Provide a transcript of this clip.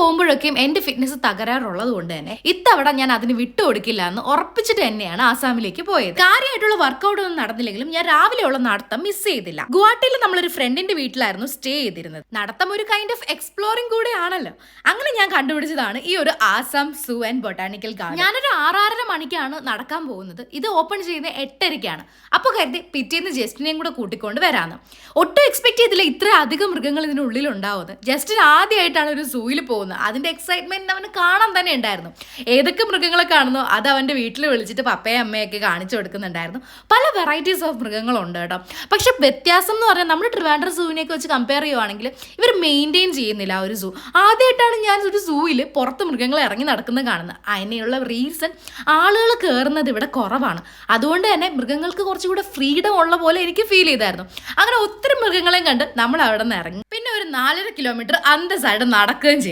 പോകുമ്പോഴൊക്കെയും എന്റെ ഫിറ്റ്നസ് തകരാറുള്ളത് കൊണ്ട് തന്നെ ഇത്തവണ ഞാൻ അതിന് വിട്ടുകൊടുക്കില്ല എന്ന് ഉറപ്പിച്ചിട്ട് തന്നെയാണ് ആസാമിലേക്ക് പോയത്. കാര്യമായിട്ടുള്ള വർക്കൗട്ട് ഒന്നും നടന്നില്ലെങ്കിലും ഞാൻ രാവിലെയുള്ള നടത്തം മിസ് ചെയ്തില്ല. ഗുവാഹട്ടിയിൽ നമ്മളൊരു ഫ്രണ്ടിന്റെ വീട്ടിലായിരുന്നു സ്റ്റേ ചെയ്തിരുന്നത്. നടത്തം ഒരു കൈൻഡ് ഓഫ് എക്സ്പ്ലോറിംഗ് കൂടെ ആണല്ലോ. അങ്ങനെ ഞാൻ കണ്ടുപിടിച്ചതാണ് ഈ ഒരു ആസാം സൂ ആൻഡ് ബൊട്ടാനിക്കൽ ഗാർഡൻ. ഞാനൊരു 6:30 മണിക്കാണ് നടക്കാൻ പോകുന്നത്. ഇത് ഓപ്പൺ ചെയ്യുന്നത് 8:30-ക്കാണ്. അപ്പോൾ കരുതി പിറ്റേന്ന് ജസ്റ്റിനെയും കൂടെ കൂട്ടിക്കൊണ്ട് വരാന്ന്. ഒട്ടും എക്സ്പെക്ട് ചെയ്തില്ല ഇത്ര അധികം മൃഗങ്ങൾ ഇതിനുള്ളിൽ ഉണ്ടാവുന്നത്. ജസ്റ്റിന് ആദ്യമായിട്ടാണ് ഒരു സൂയിൽ പോകുന്നത്. അതിന്റെ എക്സൈറ്റ്മെന്റ് അവന് കാണാൻ തന്നെ ഉണ്ടായിരുന്നു. ഏതൊക്കെ മൃഗങ്ങളെ കാണുന്നോ അത് അവന്റെ വീട്ടിൽ വിളിച്ചിട്ട് പപ്പയും അമ്മയൊക്കെ കാണിച്ചു കൊടുക്കുന്നുണ്ടായിരുന്നു. പല വെറൈറ്റീസ് ഓഫ് മൃഗങ്ങളുണ്ട് കേട്ടോ. പക്ഷെ വ്യത്യാസം എന്ന് പറഞ്ഞാൽ നമ്മൾ ട്രിവാൻഡ്രം സൂവിനെയൊക്കെ വെച്ച് കമ്പയർ ചെയ്യുവാണെങ്കിൽ ഇവർ മെയിൻറ്റെയിൻ ചെയ്യുന്നില്ല ഒരു സൂ. ആദ്യമായിട്ടാണ് ഞാൻ ഒരു സൂവിൽ പുറത്ത് മൃഗങ്ങൾ ഇറങ്ങി നടക്കുന്നത് കാണുന്നത്. അതിനുള്ള റീസൺ ആളുകൾ കയറുന്നത് ഇവിടെ കുറവാണ്. അതുകൊണ്ട് തന്നെ മൃഗങ്ങൾക്ക് കുറച്ചുകൂടെ ഫ്രീഡം ഉള്ള പോലെ എനിക്ക് ഫീൽ ചെയ്തായിരുന്നു. അങ്ങനെ ഒത്തിരി മൃഗങ്ങളെയും കണ്ട് നമ്മൾ അവിടെ നിന്ന് ഇറങ്ങി. പിന്നെ ഒരു 4.5 കിലോമീറ്റർ അന്തസ്സായിട്ട് നടക്കുകയും ചെയ്തു.